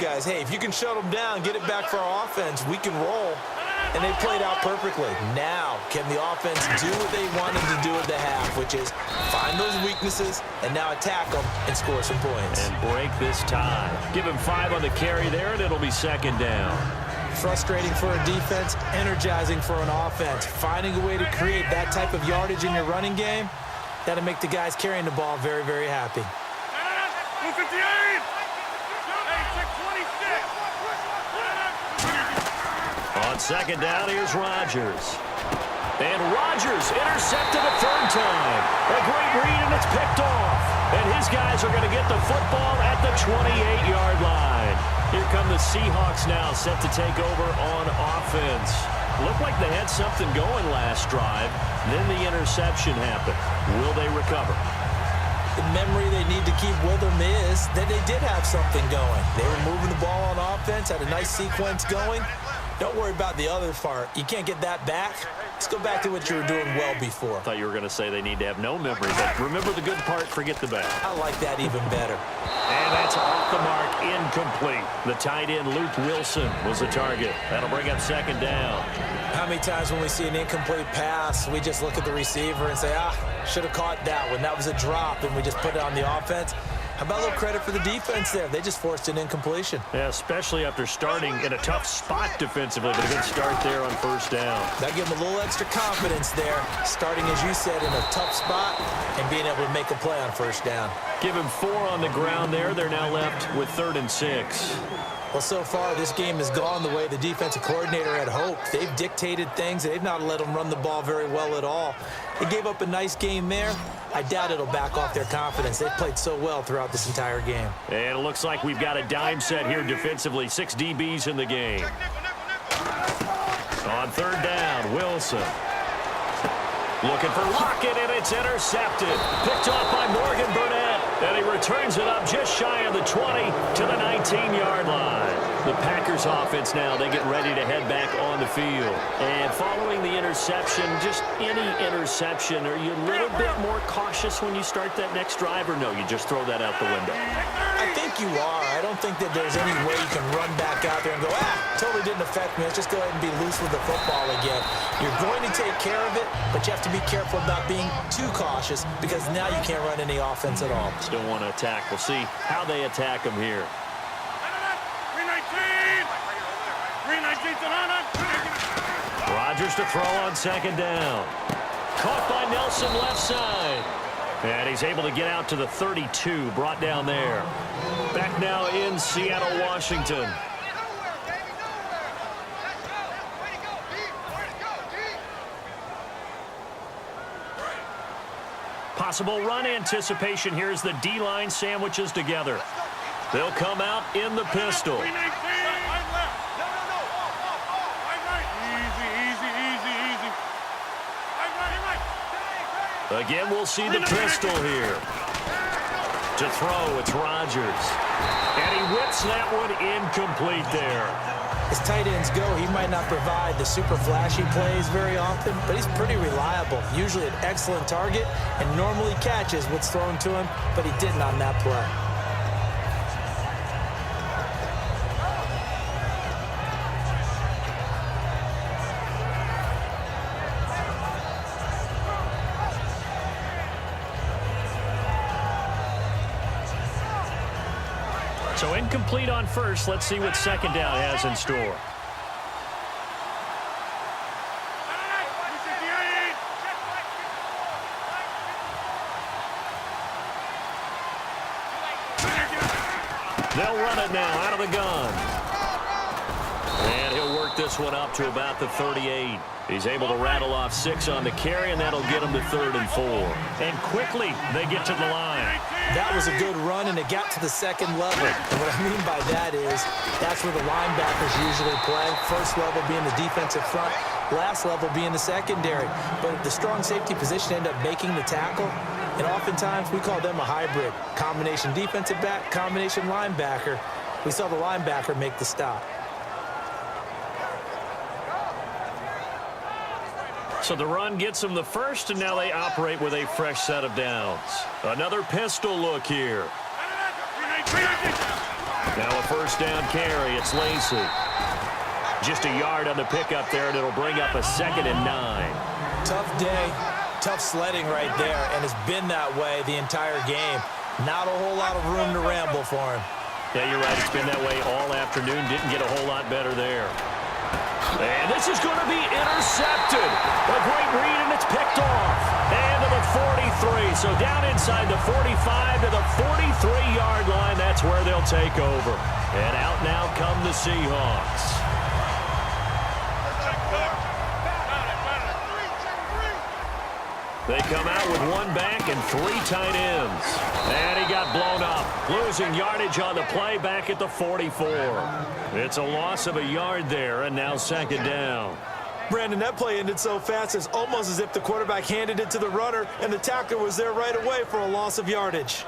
guys, hey, if you can shut them down, get it back for our offense, we can roll. And they played out perfectly. Now, can the offense do what they wanted to do at the half, which is find those weaknesses and now attack them and score some points. And break this tie. Give him 5 on the carry there, and it'll be second down. Frustrating for a defense, energizing for an offense. Finding a way to create that type of yardage in your running game, that'll make the guys carrying the ball very, very happy. On second down, here's Rodgers. And Rodgers intercepted a third time. A great read, and it's picked off. And his guys are going to get the football at the 28-yard line. Here come the Seahawks now, set to take over on offense. Looked like they had something going last drive. Then the interception happened. Will they recover? The memory they need to keep with them is that they did have something going. They were moving the ball on offense, had a nice sequence going. Don't worry about the other part. You can't get that back. Let's go back to what you were doing well before. I thought you were going to say they need to have no memory, but remember the good part, forget the bad. I like that even better. And that's off the mark, incomplete. The tight end, Luke Wilson, was the target. That'll bring up second down. How many times when we see an incomplete pass, we just look at the receiver and say, should have caught that one. That was a drop, and we just put it on the offense. How about a little credit for the defense there? They just forced an incompletion. Yeah, especially after starting in a tough spot defensively, but a good start there on first down. That give them a little extra confidence there, starting, as you said, in a tough spot and being able to make a play on first down. Give him 4 on the ground there. They're now left with 3rd and 6. Well, so far, this game has gone the way the defensive coordinator had hoped. They've dictated things. They've not let them run the ball very well at all. They gave up a nice game there. I doubt it'll back off their confidence. They've played so well throughout this entire game. And it looks like we've got a dime set here defensively. 6 DBs in the game. On 3rd down, Wilson. Looking for Lockett, and it's intercepted. Picked off by Morgan Burnett. And he returns it up just shy of the 20 to the 19-yard line. The Packers offense now, they get ready to head back on the field. And following the interception, just any interception, are you a little bit more cautious when you start that next drive, or no, you just throw that out the window? I think you are. I don't think that there's any way you can run back out there and go, totally didn't affect me. Let's just go ahead and be loose with the football again. You're going to take care of it, but you have to be careful about being too cautious because now you can't run any offense at all. Still want to attack. We'll see how they attack them here. Rodgers to throw on second down. Caught by Nelson left side. And he's able to get out to the 32, brought down there. Back now in Seattle, Washington. Possible run anticipation here as the D-line sandwiches together. They'll come out in the pistol. Again, we'll see the pistol here. To throw, it's Rodgers. And he whips that one incomplete there. As tight ends go, he might not provide the super flashy plays very often, but he's pretty reliable. Usually an excellent target and normally catches what's thrown to him, but he didn't on that play. So incomplete on first. Let's see what second down has in store. They'll run it now out of the gun. And he'll work this one up to about the 38. He's able to rattle off 6 on the carry, and that'll get him to 3rd and 4. And quickly, they get to the line. That was a good run, and it got to the second level. And what I mean by that is that's where the linebackers usually play. First level being the defensive front, last level being the secondary. But the strong safety position ended up making the tackle. And oftentimes, we call them a hybrid. Combination defensive back, combination linebacker. We saw the linebacker make the stop. So the run gets them the first, and now they operate with a fresh set of downs. Another pistol look here. Now a first down carry. It's Lacey. Just a yard on the pickup there, and it'll bring up a 2nd and 9. Tough day, tough sledding right there, and it's been that way the entire game. Not a whole lot of room to ramble for him. Yeah, you're right. It's been that way all afternoon. Didn't get a whole lot better there. And this is going to be intercepted. A great read, and it's picked off. And to the 43. So down inside the 45 to the 43-yard line. That's where they'll take over. And out now come the Seahawks. They come out with one back and 3 tight ends. And he got blown up. Losing yardage on the play back at the 44. It's a loss of a yard there, and now 2nd down. Brandon, that play ended so fast, it's almost as if the quarterback handed it to the runner, and the tackler was there right away for a loss of yardage.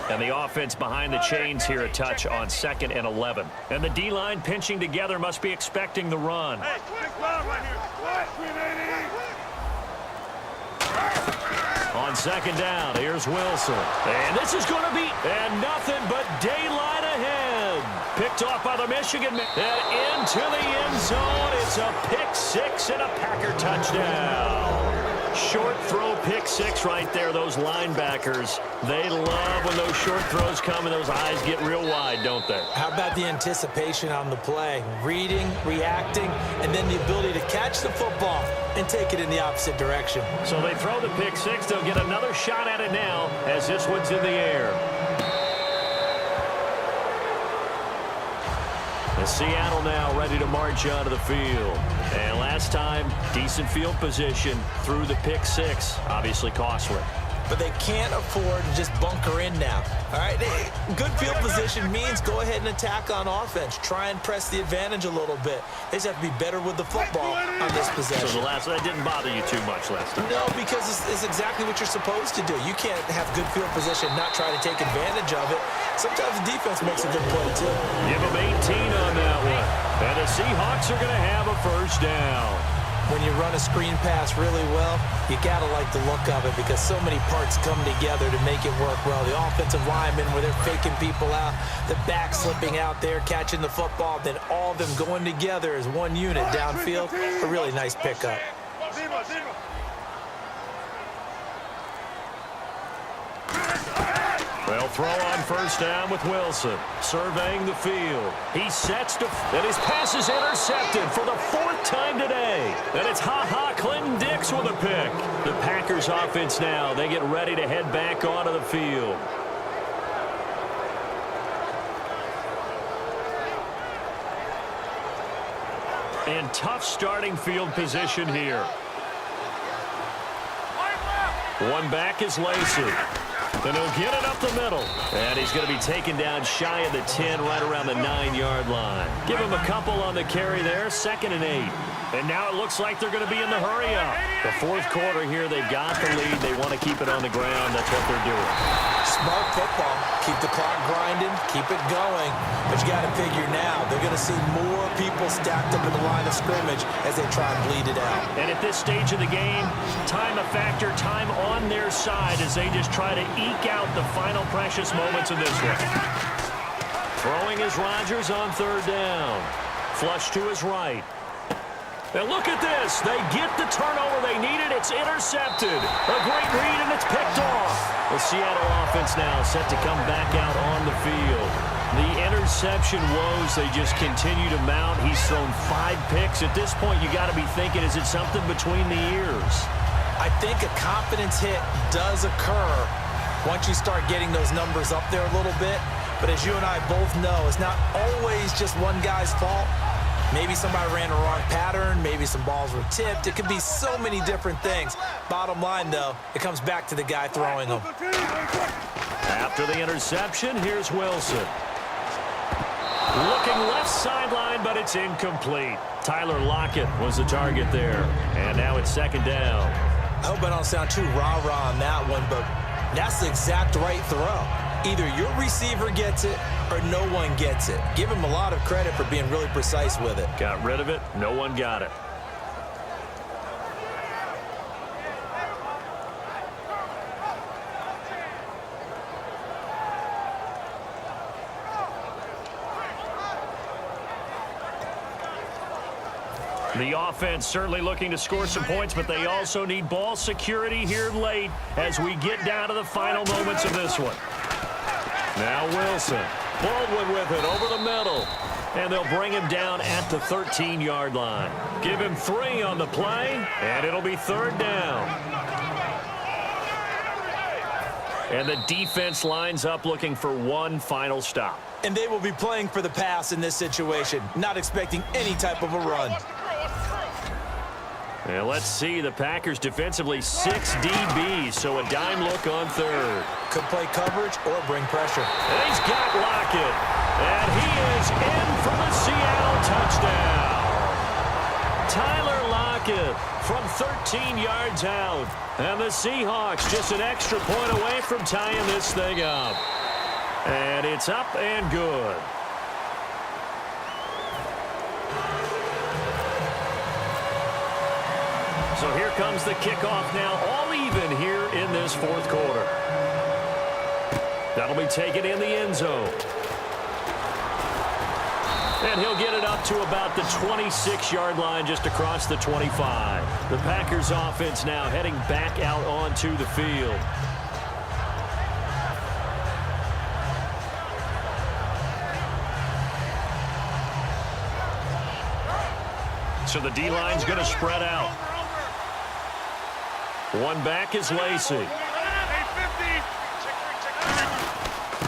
And the offense behind the chains here a touch on 2nd and 11. And the D-line pinching together must be expecting the run. Hey, on 2nd down, here's Wilson. And this is going to be and nothing but daylight ahead. Picked off by the Michigan man. And into the end zone. It's a pick 6 and a Packer touchdown. Short throw pick 6 right there. Those linebackers, they love when those short throws come and those eyes get real wide, don't they? How about the anticipation on the play? Reading, reacting, and then the ability to catch the football and take it in the opposite direction. So they throw the pick 6. They'll get another shot at it now as this one's in the air. And Seattle now ready to march onto the field. And last time, decent field position through the pick 6. Obviously costly. But they can't afford to just bunker in now. All right, good field position means go ahead and attack on offense. Try and press the advantage a little bit. They just have to be better with the football on this possession. So that didn't bother you too much last time? No, because it's exactly what you're supposed to do. You can't have good field position, not try to take advantage of it. Sometimes the defense makes a good play, too. Give them 18 on that one. And the Seahawks are going to have a first down. When you run a screen pass really well, you got to like the look of it because so many parts come together to make it work well. The offensive linemen, where they're faking people out, the back slipping out there, catching the football, then all of them going together as one unit downfield. A really nice pickup. They'll throw on first down with Wilson. Surveying the field. He sets to... And his pass is intercepted for the 4th time today. And it's Clinton Dix with a pick. The Packers offense now. They get ready to head back onto the field. And tough starting field position here. One back is Lacey. And he'll get it up the middle. And he's going to be taken down shy of the 10, right around the 9-yard line. Give him a couple on the carry there, 2nd and 8. And now it looks like they're going to be in the hurry-up. The 4th quarter here, they've got the lead. They want to keep it on the ground. That's what they're doing. Smart football. Keep the clock grinding. Keep it going. But you got to figure now, they're going to see more people stacked up in the line of scrimmage as they try and bleed it out. And at this stage of the game, time a factor, time on their side as they just try to eke out the final precious moments of this one. Throwing is Rodgers on 3rd down. Flush to his right. And look at this. They get the turnover they needed. It's intercepted. A great read, and it's picked off. The Seattle offense now set to come back out on the field. The interception woes, they just continue to mount. He's thrown 5 picks. At this point, you got to be thinking, is it something between the ears? I think a confidence hit does occur once you start getting those numbers up there a little bit. But as you and I both know, it's not always just one guy's fault. Maybe somebody ran a wrong pattern. Maybe some balls were tipped. It could be so many different things. Bottom line, though, it comes back to the guy throwing them. After the interception, here's Wilson. Looking left sideline, but it's incomplete. Tyler Lockett was the target there. And now it's 2nd down. I hope I don't sound too rah-rah on that one, but that's the exact right throw. Either your receiver gets it or no one gets it. Give him a lot of credit for being really precise with it. Got rid of it. No one got it. The offense certainly looking to score some points, but they also need ball security here late as we get down to the final moments of this one. Now Wilson. Baldwin with it over the middle. And they'll bring him down at the 13-yard line. Give him 3 on the play, and it'll be 3rd down. And the defense lines up looking for one final stop. And they will be playing for the pass in this situation, not expecting any type of a run. And let's see, the Packers defensively 6 DBs, so a dime look on 3rd. Could play coverage or bring pressure. And he's got Lockett. And he is in for the Seattle touchdown. Tyler Lockett from 13 yards out. And the Seahawks just an extra point away from tying this thing up. And it's up and good. So here comes the kickoff now, all even here in this 4th quarter. That'll be taken in the end zone. And he'll get it up to about the 26-yard line just across the 25. The Packers offense now heading back out onto the field. So the D-line's going to spread out. One back is Lacey.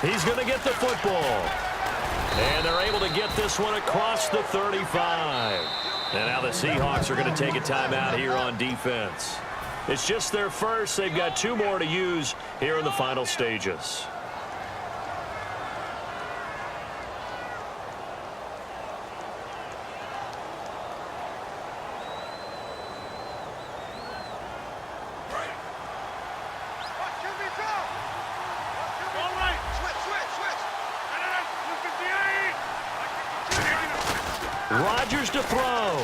He's going to get the football. And they're able to get this one across the 35. And now the Seahawks are going to take a timeout here on defense. It's just their first. They've got 2 more to use here in the final stages. Rodgers to throw. And,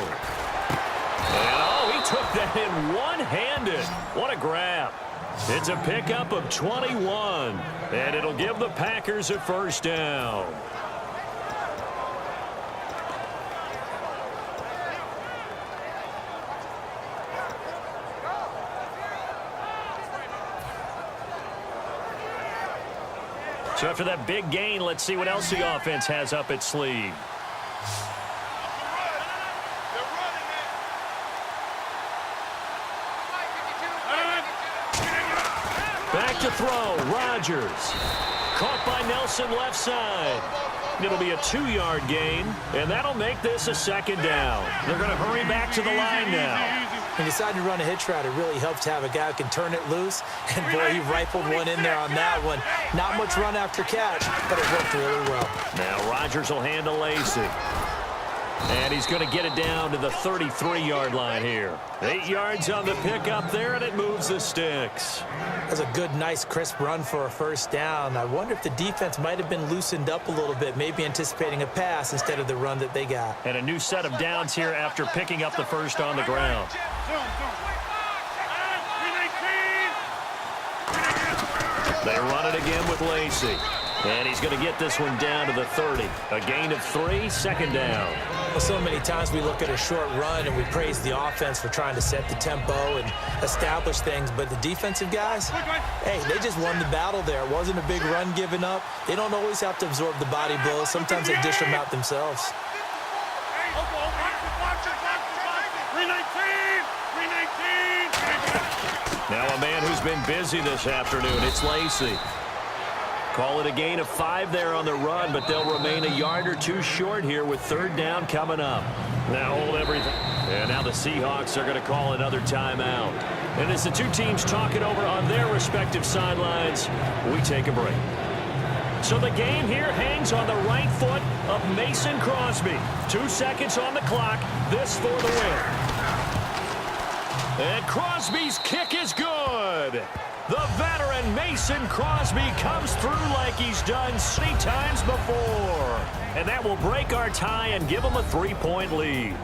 oh, he took that in one-handed. What a grab. It's a pickup of 21. And it'll give the Packers a 1st down. So after that big gain, let's see what else the offense has up its sleeve. Back to throw, Rodgers. Caught by Nelson left side. It'll be a 2-yard gain, and that'll make this a 2nd down. They're going to hurry back to the line now. When you decide to run a hitch route, it really helps to have a guy who can turn it loose. And, boy, he rifled one in there on that one. Not much run after catch, but it worked really well. Now Rodgers will handle Lacey. And he's going to get it down to the 33-yard line here. 8 yards on the pickup there, and it moves the sticks. That's a good, nice, crisp run for a 1st down. I wonder if the defense might have been loosened up a little bit, maybe anticipating a pass instead of the run that they got. And a new set of downs here after picking up the 1st on the ground. They run it again with Lacey. And he's going to get this one down to the 30. A gain of 3, 2nd down. Well, so many times we look at a short run and we praise the offense for trying to set the tempo and establish things. But the defensive guys, hey, they just won the battle there. It wasn't a big run given up. They don't always have to absorb the body blows. Sometimes they dish them out themselves. Now a man who's been busy this afternoon. It's Lacey. Call it a gain of 5 there on the run, but they'll remain a yard or 2 short here with 3rd down coming up. Now hold everything. And now the Seahawks are going to call another timeout. And as the 2 teams talk it over on their respective sidelines, we take a break. So the game here hangs on the right foot of Mason Crosby. 2 seconds on the clock. This for the win. And Crosby's kick is good. The veteran Mason Crosby comes through like he's done 3 times before. And that will break our tie and give him a 3-point lead.